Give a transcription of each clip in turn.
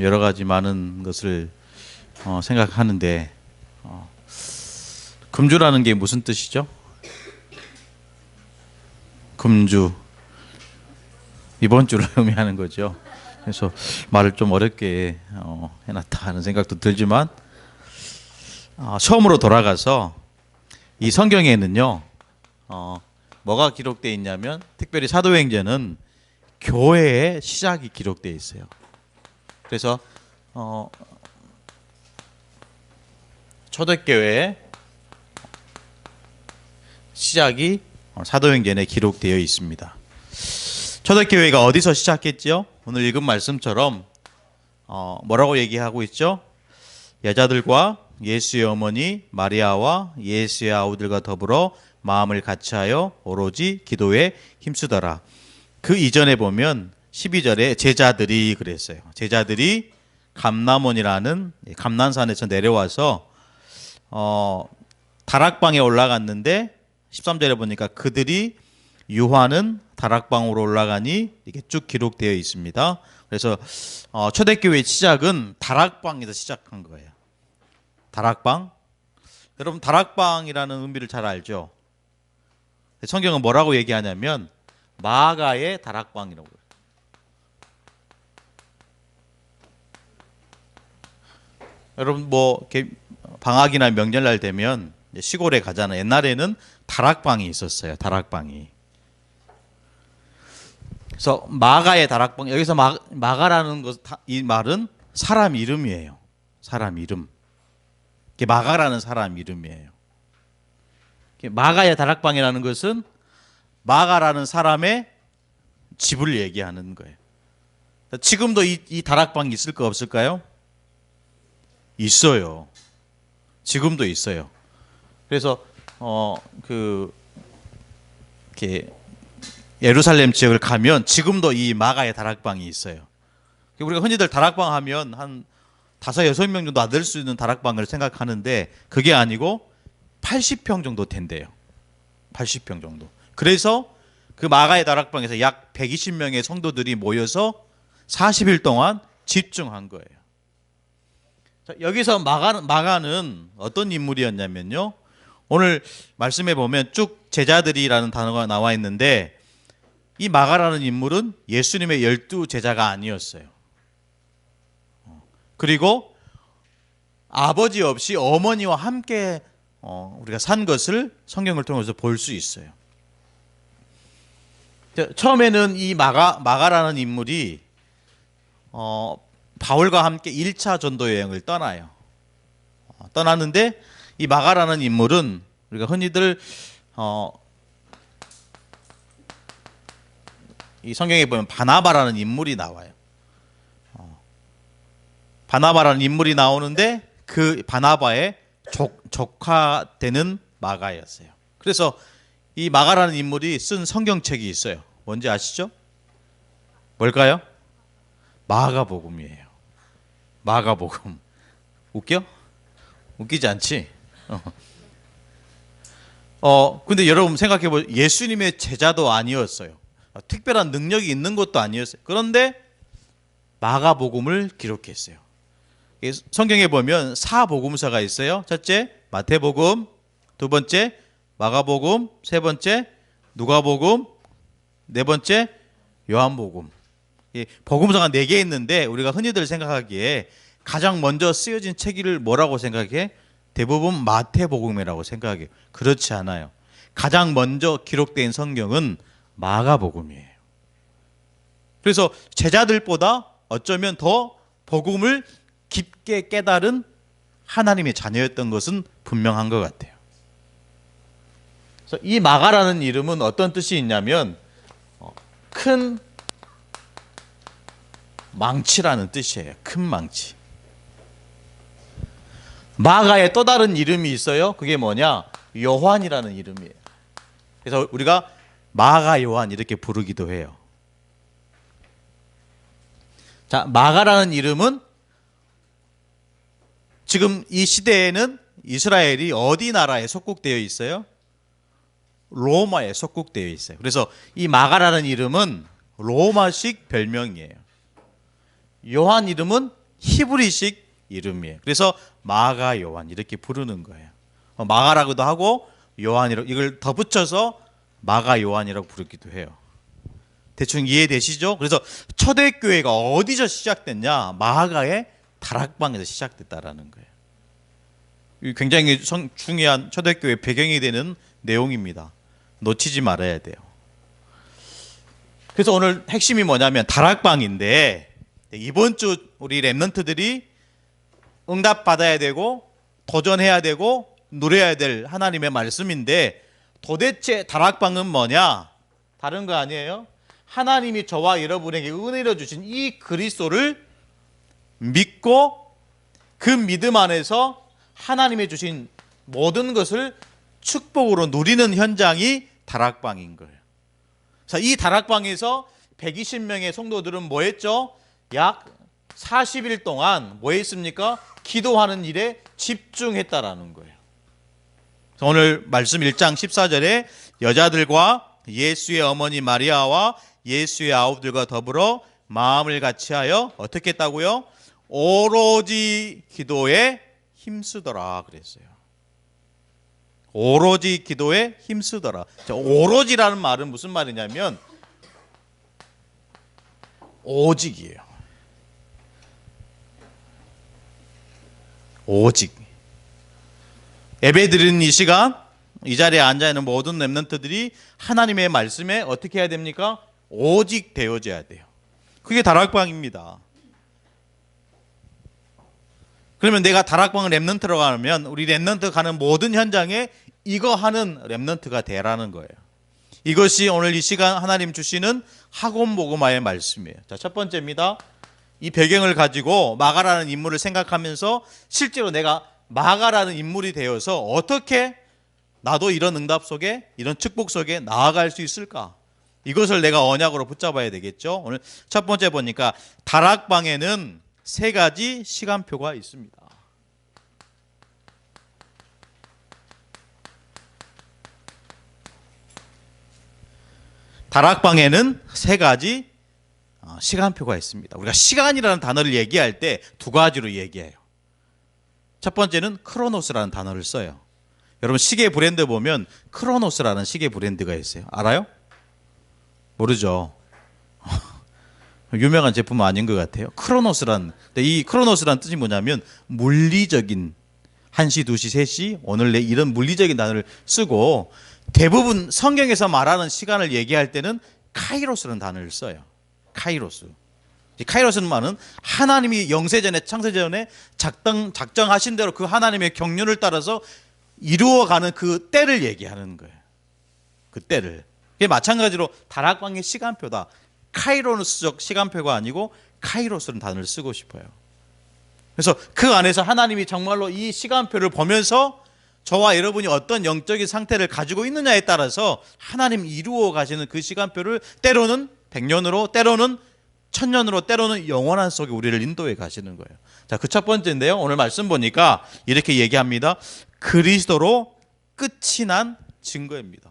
여러 가지 많은 것을 생각하는데 금주라는 게 무슨 뜻이죠? 금주 이번 주를 의미하는 거죠. 그래서 말을 좀 어렵게 해놨다 하는 생각도 들지만 처음으로 돌아가서 이 성경에는요 뭐가 기록되어 있냐면 특별히 사도행전은 교회의 시작이 기록되어 있어요. 그래서 초대교회의 시작이 사도행전에 기록되어 있습니다. 초대교회가 어디서 시작했죠? 오늘 읽은 말씀처럼 뭐라고 얘기하고 있죠? 여자들과 예수의 어머니 마리아와 예수의 아우들과 더불어 마음을 같이하여 오로지 기도에 힘쓰더라. 그 이전에 보면 12절에 제자들이 그랬어요. 제자들이 감람원이라는 감난산에서 내려와서 다락방에 올라갔는데 13절에 보니까 그들이 유하는 다락방으로 올라가니 이게 쭉 기록되어 있습니다. 그래서 초대교회의 시작은 다락방에서 시작한 거예요. 다락방. 여러분 다락방이라는 의미를 잘 알죠? 성경은 뭐라고 얘기하냐면 마가의 다락방이라고 해요. 여러분 뭐 방학이나 명절날 되면 시골에 가잖아요. 옛날에는 다락방이 있었어요. 다락방이. 그래서 마가의 다락방, 여기서 마가라는 것, 이 말은 사람 이름이에요. 사람 이름. 이게 마가라는 사람 이름이에요. 마가의 다락방이라는 것은 마가라는 사람의 집을 얘기하는 거예요. 지금도 이 다락방이 있을 거 없을까요? 있어요. 지금도 있어요. 그래서 이렇게 예루살렘 지역을 가면 지금도 이 마가의 다락방이 있어요. 우리가 흔히들 다락방 하면 한 5-6명 정도 안 될 수 있는 다락방을 생각하는데 그게 아니고 80평 정도 된대요. 80평 정도. 그래서 그 마가의 다락방에서 약 120명의 성도들이 모여서 40일 동안 집중한 거예요. 자, 여기서 마가는 어떤 인물이었냐면요. 오늘 말씀해 보면 쭉 제자들이라는 단어가 나와 있는데 이 마가라는 인물은 예수님의 12제자가 아니었어요. 그리고 아버지 없이 어머니와 함께 우리가 산 것을 성경을 통해서 볼 수 있어요. 처음에는 이 마가라는 인물이 바울과 함께 1차 전도 여행을 떠나요. 떠났는데 이 마가라는 인물은 우리가 흔히들 이 성경에 보면 바나바라는 인물이 나와요. 바나바라는 인물이 나오는데 그 바나바의 조카되는 마가였어요. 그래서 이 마가라는 인물이 쓴 성경책이 있어요. 뭔지 아시죠? 뭘까요? 마가복음이에요. 마가복음. 웃겨? 웃기지 않지? 근데 여러분 생각해 보세요. 예수님의 제자도 아니었어요. 특별한 능력이 있는 것도 아니었어요. 그런데 마가복음을 기록했어요. 성경에 보면 4복음서가 있어요. 첫째 마태복음, 두 번째 마가복음, 세 번째 누가복음, 네 번째 요한복음. 복음서가 4개 있는데 우리가 흔히들 생각하기에 가장 먼저 쓰여진 책을 뭐라고 생각해? 대부분 마태복음이라고 생각해요. 그렇지 않아요. 가장 먼저 기록된 성경은 마가복음이에요. 그래서 제자들보다 어쩌면 더 복음을 깊게 깨달은 하나님의 자녀였던 것은 분명한 것 같아요. 그래서 이 마가라는 이름은 어떤 뜻이 있냐면 큰 망치라는 뜻이에요. 큰 망치. 마가의 또 다른 이름이 있어요. 그게 뭐냐? 요한이라는 이름이에요. 그래서 우리가 마가 요한 이렇게 부르기도 해요. 자, 마가라는 이름은 지금 이 시대에는 이스라엘이 어디 나라에 속국되어 있어요? 로마에 속국되어 있어요. 그래서 이 마가라는 이름은 로마식 별명이에요. 요한 이름은 히브리식 이름이에요. 그래서 마가 요한 이렇게 부르는 거예요. 마가라고도 하고 요한이라고, 이걸 더 붙여서 마가 요한이라고 부르기도 해요. 대충 이해되시죠? 그래서 초대교회가 어디서 시작됐냐? 마가의 다락방에서 시작됐다라는 거예요. 굉장히 중요한 초대교회 배경이 되는 내용입니다. 놓치지 말아야 돼요. 그래서 오늘 핵심이 뭐냐면 다락방인데, 이번 주 우리 렘넌트들이 응답받아야 되고 도전해야 되고 누려야 될 하나님의 말씀인데, 도대체 다락방은 뭐냐? 다른 거 아니에요? 하나님이 저와 여러분에게 은혜로 주신 이 그리스도를 믿고 그 믿음 안에서 하나님이 주신 모든 것을 축복으로 누리는 현장이 다락방인 거예요. 자, 이 다락방에서 120명의 성도들은 뭐 했죠? 약 40일 동안 뭐 했습니까? 기도하는 일에 집중했다라는 거예요. 오늘 말씀 1장 14절에 여자들과 예수의 어머니 마리아와 예수의 아우들과 더불어 마음을 같이하여 어떻게 했다고요? 오로지 기도에 힘쓰더라 그랬어요. 오로지 기도에 힘쓰더라. 오로지라는 말은 무슨 말이냐면 오직이에요. 오직. 예배 드리는 이 시간, 이 자리에 앉아있는 모든 렘넌트들이 하나님의 말씀에 어떻게 해야 됩니까? 오직 되어져야 돼요. 그게 다락방입니다. 그러면 내가 다락방을 렘넌트로 가면 우리 렘넌트 가는 모든 현장에 이거 하는 렘넌트가 되라는 거예요. 이것이 오늘 이 시간 하나님 주시는 학원 복음화의 말씀이에요. 자, 첫 번째입니다. 이 배경을 가지고 마가라는 인물을 생각하면서 실제로 내가 마가라는 인물이 되어서 어떻게 나도 이런 응답 속에, 이런 축복 속에 나아갈 수 있을까? 이것을 내가 언약으로 붙잡아야 되겠죠. 오늘 첫 번째 보니까 다락방에는 3가지 시간표가 있습니다. 다락방에는 3가지 시간표가 있습니다. 우리가 시간이라는 단어를 얘기할 때 2가지로 얘기해요. 첫 번째는 크로노스라는 단어를 써요. 여러분 시계 브랜드 보면 크로노스라는 시계 브랜드가 있어요. 알아요? 모르죠. 유명한 제품은 아닌 것 같아요. 이 크로노스란 뜻이 뭐냐면 물리적인 1시, 2시, 3시, 오늘 내 이런 물리적인 단어를 쓰고 대부분 성경에서 말하는 시간을 얘기할 때는 카이로스라는 단어를 써요. 카이로스. 카이로스는 말은 하나님이 영세전에 창세전에 작정하신 대로 그 하나님의 경륜을 따라서 이루어가는 그 때를 얘기하는 거예요. 그 때를. 그게 마찬가지로 다락방의 시간표다. 카이로스적 시간표가 아니고 카이로스라는 단어를 쓰고 싶어요. 그래서 그 안에서 하나님이 정말로 이 시간표를 보면서 저와 여러분이 어떤 영적인 상태를 가지고 있느냐에 따라서 하나님 이루어 가시는 그 시간표를 때로는 100년으로, 때로는 1000년으로, 때로는 영원한 속에 우리를 인도해 가시는 거예요. 자, 그 첫 번째인데요. 오늘 말씀 보니까 이렇게 얘기합니다. 그리스도로 끝이 난 증거입니다.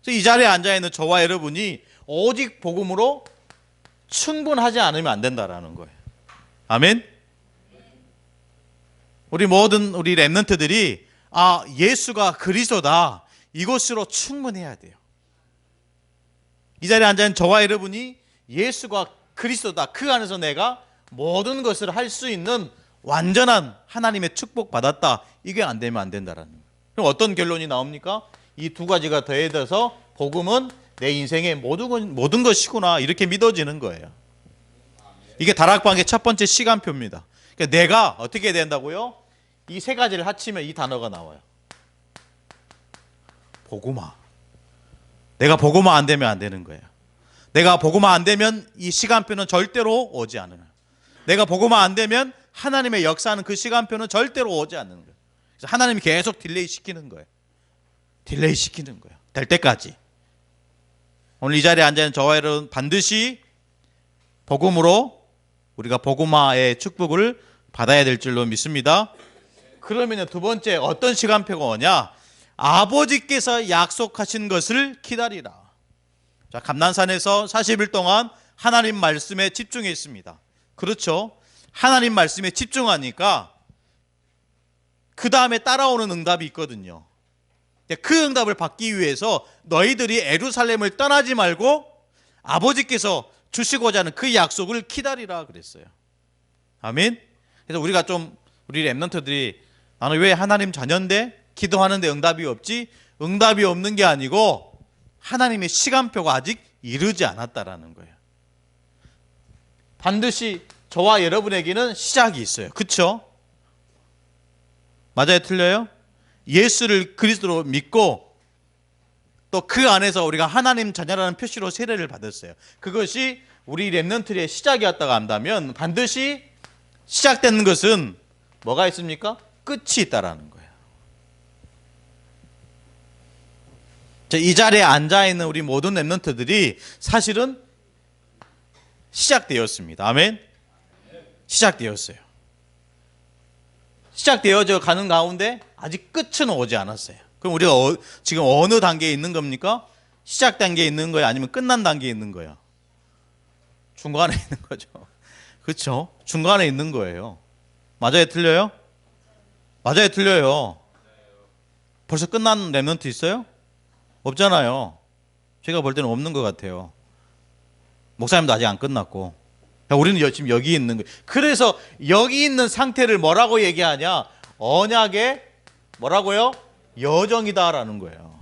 이 자리에 앉아있는 저와 여러분이 오직 복음으로 충분하지 않으면 안 된다라는 거예요. 아멘? 우리 모든 우리 렘넌트들이 예수가 그리스도다. 이것으로 충분해야 돼요. 이 자리에 앉아있는 저와 여러분이 예수가 그리스도다. 그 안에서 내가 모든 것을 할 수 있는 완전한 하나님의 축복 받았다. 이게 안 되면 안 된다라는 거예요. 그럼 어떤 결론이 나옵니까? 이 2가지가 더해져서 복음은 내 인생의 모든 것이구나. 이렇게 믿어지는 거예요. 이게 다락방의 첫 번째 시간표입니다. 그러니까 내가 어떻게 해야 된다고요? 이 3가지를 합치면 이 단어가 나와요. 복음화. 내가 복음화 안 되면 안 되는 거예요. 내가 복음화 안 되면 이 시간표는 절대로 오지 않아요. 내가 복음화 안 되면 하나님의 역사하는 그 시간표는 절대로 오지 않는 거예요. 그래서 하나님이 계속 딜레이 시키는 거예요. 딜레이 시키는 거예요. 될 때까지. 오늘 이 자리에 앉아있는 저와 여러분 반드시 복음으로 우리가 복음화의 축복을 받아야 될 줄로 믿습니다. 그러면 2번째 어떤 시간표가 오냐? 아버지께서 약속하신 것을 기다리라. 자, 감난산에서 40일 동안 하나님 말씀에 집중했습니다. 그렇죠. 하나님 말씀에 집중하니까 그 다음에 따라오는 응답이 있거든요. 그 응답을 받기 위해서 너희들이 예루살렘을 떠나지 말고 아버지께서 주시고자 하는 그 약속을 기다리라 그랬어요. 아멘. 그래서 우리가 좀 우리 렘넌트들이 나는 왜 하나님 자녀인데 기도하는데 응답이 없지? 응답이 없는 게 아니고 하나님의 시간표가 아직 이르지 않았다라는 거예요. 반드시 저와 여러분에게는 시작이 있어요. 그렇죠? 맞아요? 틀려요? 예수를 그리스도로 믿고 또 그 안에서 우리가 하나님 자녀라는 표시로 세례를 받았어요. 그것이 우리 렘넌트의 시작이었다고 한다면 반드시 시작되는 것은 뭐가 있습니까? 끝이 있다라는 거예요. 이 자리에 앉아있는 우리 모든 렘넌트들이 사실은 시작되었습니다. 아멘? 시작되었어요. 시작되어져 가는 가운데 아직 끝은 오지 않았어요. 그럼 우리가 지금 어느 단계에 있는 겁니까? 시작 단계에 있는 거예요? 아니면 끝난 단계에 있는 거예요? 중간에 있는 거죠. 그렇죠? 중간에 있는 거예요. 맞아요? 틀려요? 맞아요? 틀려요? 벌써 끝난 렘넌트 있어요? 없잖아요. 제가 볼 때는 없는 것 같아요. 목사님도 아직 안 끝났고. 우리는 지금 여기 있는 거예요. 그래서 여기 있는 상태를 뭐라고 얘기하냐? 언약의 뭐라고요? 여정이다라는 거예요.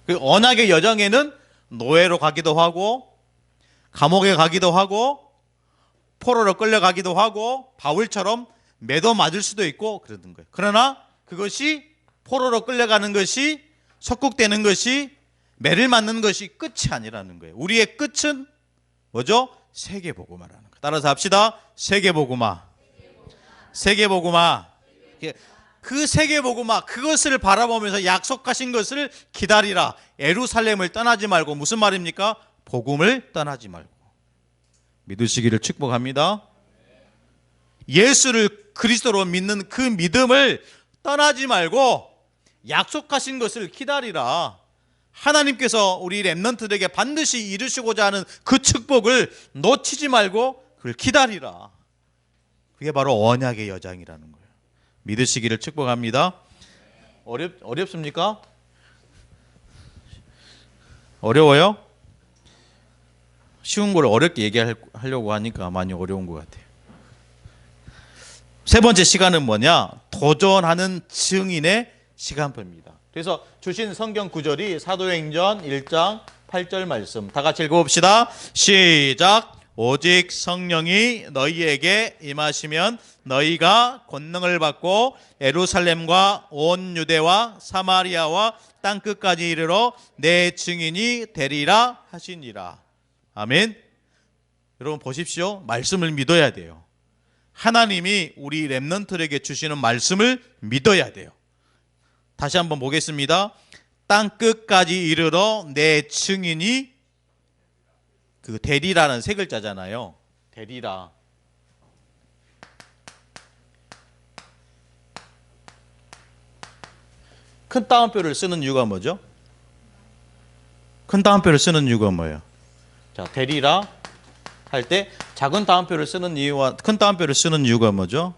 그 언약의 여정에는 노예로 가기도 하고 감옥에 가기도 하고 포로로 끌려가기도 하고 바울처럼 매도 맞을 수도 있고 그러는 거예요. 그러나 그것이 포로로 끌려가는 것이 석국되는 것이 매를 맞는 것이 끝이 아니라는 거예요. 우리의 끝은 뭐죠? 세계복음화라는 거. 따라서 합시다. 세계복음화. 세계복음화. 그 세계복음화, 그것을 바라보면서 약속하신 것을 기다리라. 예루살렘을 떠나지 말고. 무슨 말입니까? 복음을 떠나지 말고. 믿으시기를 축복합니다. 예수를 그리스도로 믿는 그 믿음을 떠나지 말고 약속하신 것을 기다리라. 하나님께서 우리 렘넌트들에게 반드시 이루시고자 하는 그 축복을 놓치지 말고 그걸 기다리라. 그게 바로 언약의 여정이라는 거예요. 믿으시기를 축복합니다. 어렵습니까? 어려워요? 쉬운 걸 어렵게 얘기하려고 하니까 많이 어려운 것 같아요. 세 번째 시간은 뭐냐? 도전하는 증인의 시간표입니다. 그래서 주신 성경 구절이 사도행전 1장 8절 말씀 다 같이 읽어봅시다. 시작. 오직 성령이 너희에게 임하시면 너희가 권능을 받고 예루살렘과 온 유대와 사마리아와 땅끝까지 이르러 내 증인이 되리라 하시니라. 아멘. 여러분 보십시오. 말씀을 믿어야 돼요. 하나님이 우리 렘넌트에게 주시는 말씀을 믿어야 돼요. 다시 한번 보겠습니다. 땅끝까지 이르러 내 증인이 그 되리라는 세 글자잖아요. 되리라. 큰 따옴표를 쓰는 이유가 뭐죠? 큰 따옴표를 쓰는 이유가 뭐예요? 자, 되리라 할 때 작은 따옴표를 쓰는 이유와 큰 따옴표를 쓰는 이유가 뭐죠?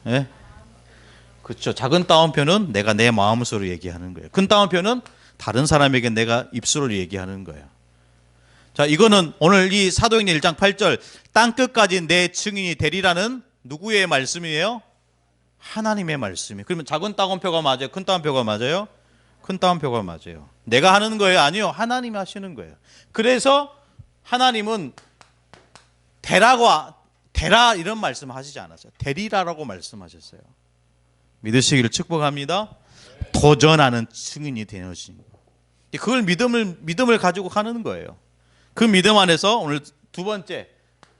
예? 그렇죠. 작은 따옴표는 내가 내 마음속으로 얘기하는 거예요. 큰 따옴표는 다른 사람에게 내가 입술로 얘기하는 거예요. 자, 이거는 오늘 이 사도행전 1장 8절 땅끝까지 내 증인이 되리라는 누구의 말씀이에요? 하나님의 말씀이에요. 그러면 작은 따옴표가 맞아요? 큰 따옴표가 맞아요? 큰 따옴표가 맞아요. 내가 하는 거예요? 아니요. 하나님이 하시는 거예요. 그래서 하나님은 되라 이런 말씀 하시지 않았어요. 되리라라고 말씀하셨어요. 믿으시기를 축복합니다. 도전하는 증인이 되어진 그걸 믿음을 가지고 가는 거예요. 그 믿음 안에서 오늘 두 번째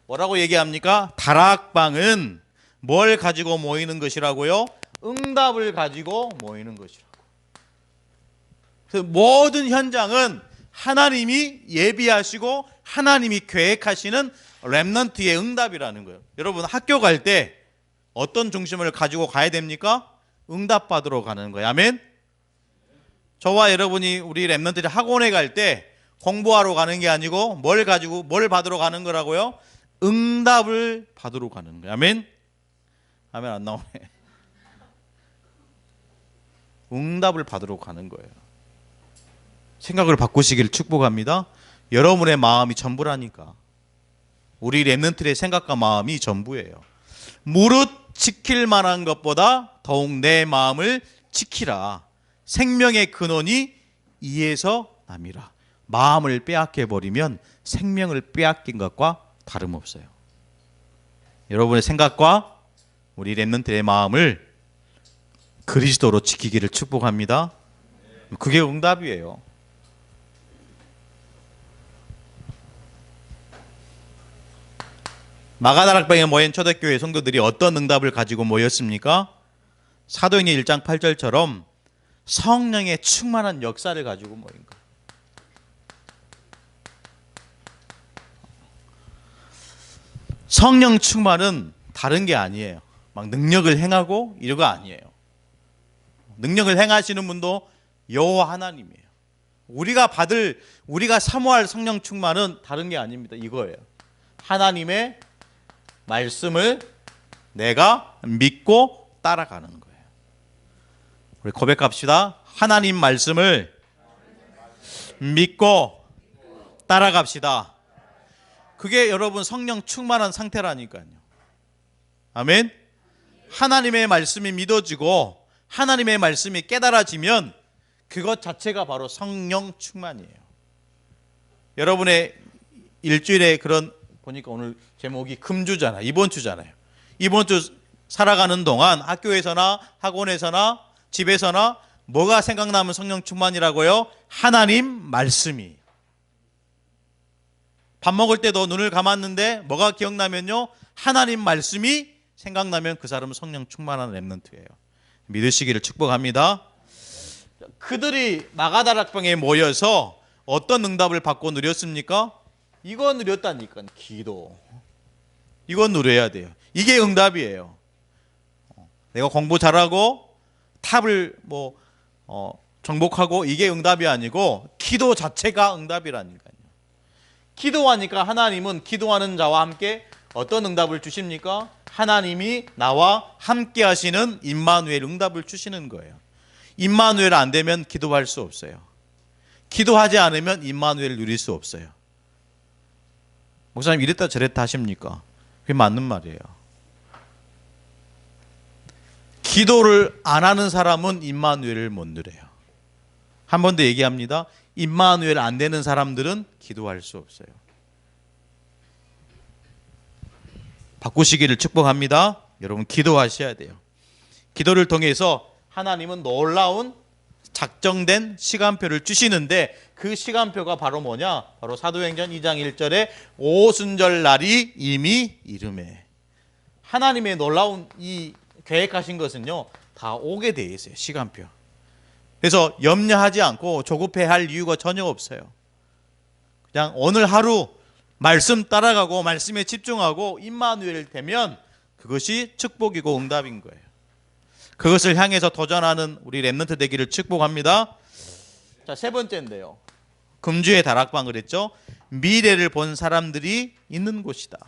뭐라고 얘기합니까? 다락방은 뭘 가지고 모이는 것이라고요? 응답을 가지고 모이는 것이라고. 그래서 모든 현장은 하나님이 예비하시고 하나님이 계획하시는 렘넌트의 응답이라는 거예요. 여러분 학교 갈 때 어떤 중심을 가지고 가야 됩니까? 응답 받으러 가는 거예요. 아멘. 저와 여러분이 우리 렘넌트들이 학원에 갈 때 공부하러 가는 게 아니고 뭘 받으러 가는 거라고요? 응답을 받으러 가는 거예요. 아멘? 아멘 안 나오네. 응답을 받으러 가는 거예요. 생각을 바꾸시기를 축복합니다. 여러분의 마음이 전부라니까. 우리 렘넌트의 생각과 마음이 전부예요. 무릇 지킬 만한 것보다 더욱 내 마음을 지키라. 생명의 근원이 이에서 남이라. 마음을 빼앗겨 버리면 생명을 빼앗긴 것과 다름없어요. 여러분의 생각과 우리 렘넌트의 마음을 그리스도로 지키기를 축복합니다. 그게 응답이에요. 마가다락방에 모인 초대교회 성도들이 어떤 응답을 가지고 모였습니까? 사도행전 1장 8절처럼 성령의 충만한 역사를 가지고 모인 거예요. 성령 충만은 다른 게 아니에요. 막 능력을 행하고 이러가 아니에요. 능력을 행하시는 분도 여호와 하나님이에요. 우리가 사모할 성령 충만은 다른 게 아닙니다. 이거예요. 하나님의 말씀을 내가 믿고 따라가는 거예요. 우리 고백합시다. 하나님 말씀을 믿고 따라갑시다. 그게 여러분 성령 충만한 상태라니까요. 아멘. 하나님의 말씀이 믿어지고 하나님의 말씀이 깨달아지면 그것 자체가 바로 성령 충만이에요. 여러분의 일주일에 그런 보니까 오늘 제목이 금주잖아요. 이번 주잖아요. 이번 주 살아가는 동안 학교에서나 학원에서나 집에서나 뭐가 생각나면 성령 충만이라고요? 하나님 말씀이. 밥 먹을 때도 눈을 감았는데 뭐가 기억나면요? 하나님 말씀이 생각나면 그 사람은 성령 충만한 렘넌트예요. 믿으시기를 축복합니다. 그들이 마가다락방에 모여서 어떤 응답을 받고 누렸습니까? 이거 누렸다니까. 기도. 이거 누려야 돼요. 이게 응답이에요. 내가 공부 잘하고 탑을 정복하고 이게 응답이 아니고 기도 자체가 응답이라니까요. 기도하니까 하나님은 기도하는 자와 함께 어떤 응답을 주십니까? 하나님이 나와 함께 하시는 임마누엘 응답을 주시는 거예요. 임마누엘 안 되면 기도할 수 없어요. 기도하지 않으면 임마누엘을 누릴 수 없어요. 목사님 이랬다 저랬다 하십니까? 그게 맞는 말이에요. 기도를 안 하는 사람은 임마누엘을 못 누려요. 한 번 더 얘기합니다. 임마누엘 안 되는 사람들은 기도할 수 없어요. 바꾸시기를 축복합니다. 여러분 기도하셔야 돼요. 기도를 통해서 하나님은 놀라운 작정된 시간표를 주시는데 그 시간표가 바로 뭐냐? 바로 사도행전 2장 1절에 오순절 날이 이미 이르매. 하나님의 놀라운 이 계획하신 것은요 다 오게 돼 있어요. 시간표. 그래서 염려하지 않고 조급해할 이유가 전혀 없어요. 그냥 오늘 하루 말씀 따라가고 말씀에 집중하고 임마누엘 되면 그것이 축복이고 응답인 거예요. 그것을 향해서 도전하는 우리 렘넌트 되기를 축복합니다. 자, 세 번째인데요. 금주의 다락방 그랬죠? 미래를 본 사람들이 있는 곳이다.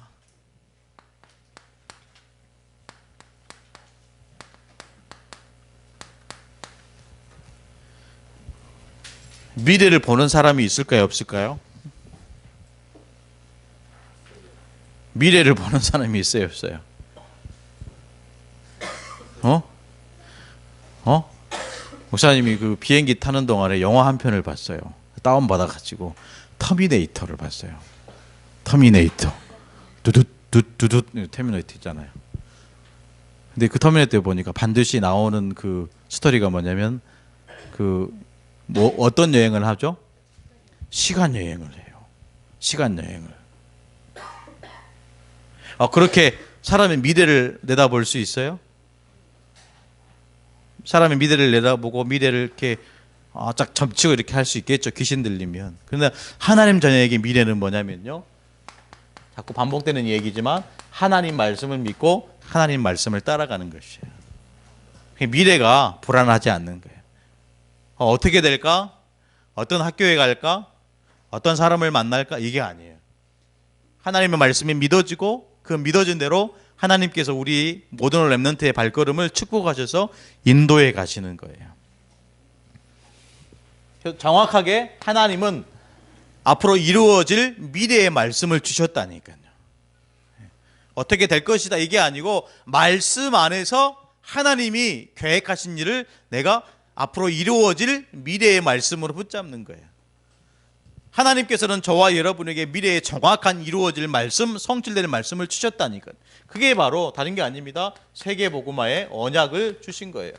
미래를 보는 사람이 있을까요? 없을까요? 미래를 보는 사람이 있어요? 없어요? 목사님이 그 비행기 타는 동안에 영화 한 편을 봤어요. 다운받아가지고 터미네이터를 봤어요. 터미네이터. 두둑 터미네이터 있잖아요. 근데 그 터미네이터 보니까 반드시 나오는 그 스토리가 뭐냐면 어떤 여행을 하죠? 시간 여행을 해요. 시간 여행을. 그렇게 사람의 미래를 내다볼 수 있어요? 사람의 미래를 내다보고 미래를 이렇게 쫙 점치고 이렇게 할 수 있겠죠. 귀신 들리면. 그런데 하나님 자녀에게 미래는 뭐냐면요. 자꾸 반복되는 얘기지만 하나님 말씀을 믿고 하나님 말씀을 따라가는 것이에요. 미래가 불안하지 않는 거예요. 어떻게 될까? 어떤 학교에 갈까? 어떤 사람을 만날까? 이게 아니에요. 하나님의 말씀이 믿어지고 그 믿어진 대로 하나님께서 우리 모든 렘넌트의 발걸음을 축복하셔서 인도해 가시는 거예요. 정확하게 하나님은 앞으로 이루어질 미래의 말씀을 주셨다니까요. 어떻게 될 것이다 이게 아니고 말씀 안에서 하나님이 계획하신 일을 내가 앞으로 이루어질 미래의 말씀으로 붙잡는 거예요. 하나님께서는 저와 여러분에게 미래에 정확한 이루어질 말씀, 성취될 말씀을 주셨다니까요. 그게 바로 다른 게 아닙니다. 세계복음화의 언약을 주신 거예요.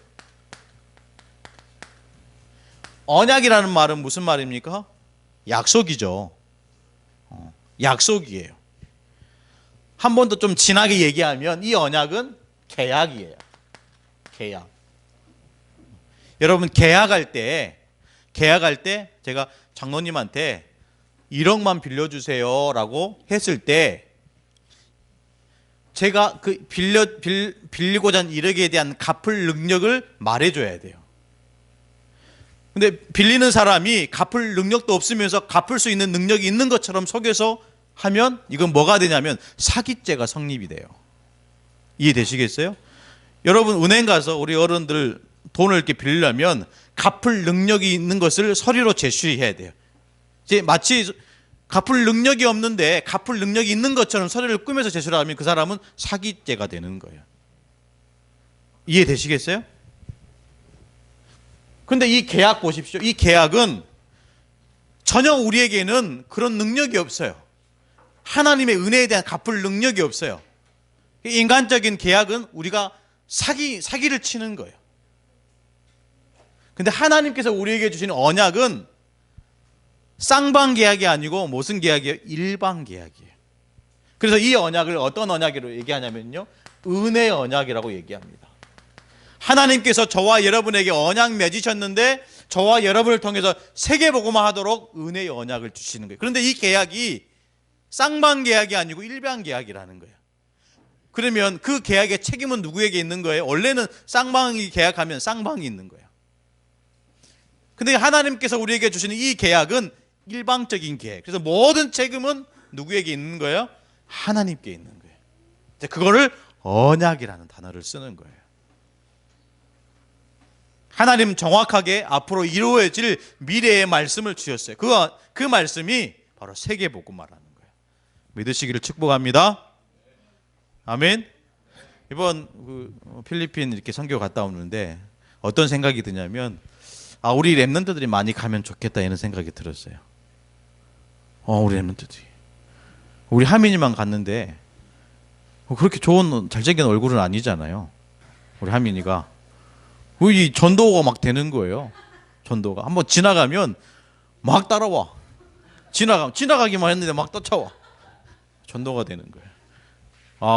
언약이라는 말은 무슨 말입니까? 약속이죠. 약속이에요. 한 번 더 좀 진하게 얘기하면 이 언약은 계약이에요. 계약. 여러분 계약할 때 제가 장로님한테 1억만 빌려주세요라고 했을 때 제가 그 빌리고자 한 1억에 대한 갚을 능력을 말해줘야 돼요. 근데 빌리는 사람이 갚을 능력도 없으면서 갚을 수 있는 능력이 있는 것처럼 속여서 하면 이건 뭐가 되냐면 사기죄가 성립이 돼요. 이해되시겠어요? 여러분 은행 가서 우리 어른들 돈을 이렇게 빌리려면 갚을 능력이 있는 것을 서류로 제출해야 돼요. 이제 마치 갚을 능력이 없는데 갚을 능력이 있는 것처럼 서류를 꾸며서 제출하면 그 사람은 사기죄가 되는 거예요. 이해되시겠어요? 근데 이 계약 보십시오. 이 계약은 전혀 우리에게는 그런 능력이 없어요. 하나님의 은혜에 대한 갚을 능력이 없어요. 인간적인 계약은 우리가 사기를 치는 거예요. 근데 하나님께서 우리에게 주신 언약은 쌍방 계약이 아니고 무슨 계약이에요? 일방 계약이에요. 그래서 이 언약을 어떤 언약으로 얘기하냐면요, 은혜 언약이라고 얘기합니다. 하나님께서 저와 여러분에게 언약 맺으셨는데 저와 여러분을 통해서 세계복음화 하도록 은혜의 언약을 주시는 거예요. 그런데 이 계약이 쌍방 계약이 아니고 일방 계약이라는 거예요. 그러면 그 계약의 책임은 누구에게 있는 거예요? 원래는 쌍방이 계약하면 쌍방이 있는 거예요. 근데 하나님께서 우리에게 주시는 이 계약은 일방적인 계약. 그래서 모든 책임은 누구에게 있는 거예요? 하나님께 있는 거예요. 그거를 언약이라는 단어를 쓰는 거예요. 하나님 정확하게 앞으로 이루어질 미래의 말씀을 주셨어요. 그 말씀이 바로 세계복음화라는 거예요. 믿으시기를 축복합니다. 아멘. 이번 필리핀 이렇게 선교 갔다 오는데 어떤 생각이 드냐면 우리 렘넌트들이 많이 가면 좋겠다 이런 생각이 들었어요. 우리 렘넌트들이 우리 하민이만 갔는데 그렇게 좋은 잘생긴 얼굴은 아니잖아요. 우리 하민이가 이 전도가 막 되는 거예요. 전도가 한번 지나가면 막 따라와. 지나가기만 했는데 막 쫓아와. 전도가 되는 거예요.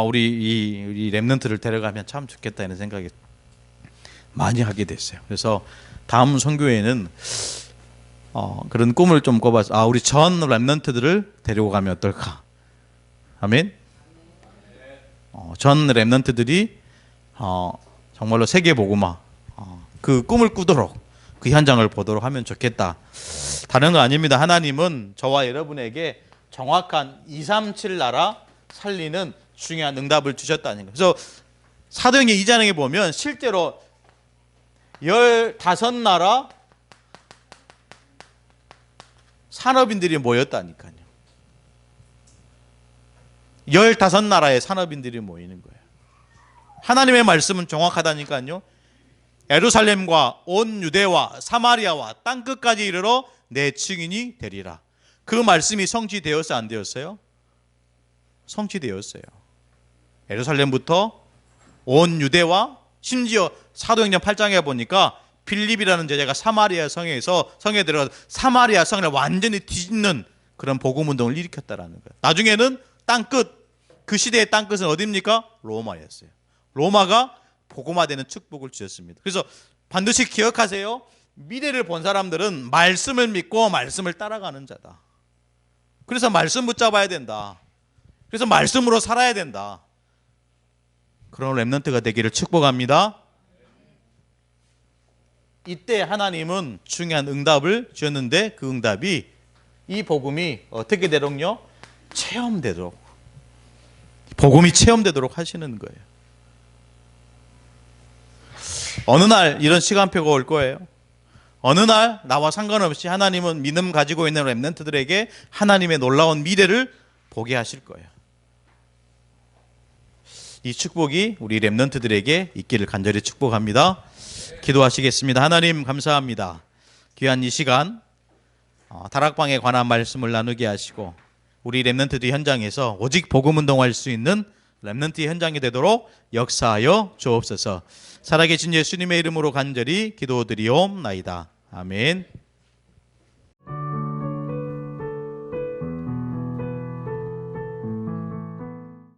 우리 렘넌트를 데려가면 참 좋겠다 이런 생각이 많이 하게 됐어요. 그래서 다음 선교회에는 그런 꿈을 좀 꿔봐서 우리 전 렘넌트들을 데리고 가면 어떨까? 아멘. 전 렘넌트들이 정말로 세계 복음화 그 꿈을 꾸도록 그 현장을 보도록 하면 좋겠다. 다른 거 아닙니다. 하나님은 저와 여러분에게 정확한 237 나라 살리는 중요한 응답을 주셨다는 거예요. 그래서 사도행전 2장에 보면 실제로 15나라 산업인들이 모였다니까요. 15나라의 산업인들이 모이는 거예요. 하나님의 말씀은 정확하다니까요. 예루살렘과 온 유대와 사마리아와 땅끝까지 이르러 내 증인이 되리라. 그 말씀이 성취되었어요? 안 되었어요? 성취되었어요. 예루살렘부터 온 유대와 심지어 사도행전 8장에 보니까 빌립이라는 제자가 사마리아 성에 들어가서 사마리아 성을 완전히 뒤집는 그런 복음 운동을 일으켰다라는 거예요. 나중에는 땅끝, 그 시대의 땅끝은 어디입니까? 로마였어요. 로마가 복음화되는 축복을 주셨습니다. 그래서 반드시 기억하세요. 미래를 본 사람들은 말씀을 믿고 말씀을 따라가는 자다. 그래서 말씀 붙잡아야 된다. 그래서 말씀으로 살아야 된다. 그런 렘넌트가 되기를 축복합니다. 이때 하나님은 중요한 응답을 주셨는데 그 응답이 이 복음이 어떻게 되록요? 체험되도록, 복음이 체험되도록 하시는 거예요. 어느 날 이런 시간표가 올 거예요. 어느 날 나와 상관없이 하나님은 믿음 가지고 있는 렘넌트들에게 하나님의 놀라운 미래를 보게 하실 거예요. 이 축복이 우리 렘넌트들에게 있기를 간절히 축복합니다. 기도하시겠습니다. 하나님 감사합니다. 귀한 이 시간 다락방에 관한 말씀을 나누게 하시고 우리 렘넌트들 현장에서 오직 복음 운동할 수 있는 렘넌트 현장이 되도록 역사하여 주옵소서. 살아계신 예수님의 이름으로 간절히 기도드리옵나이다. 아멘.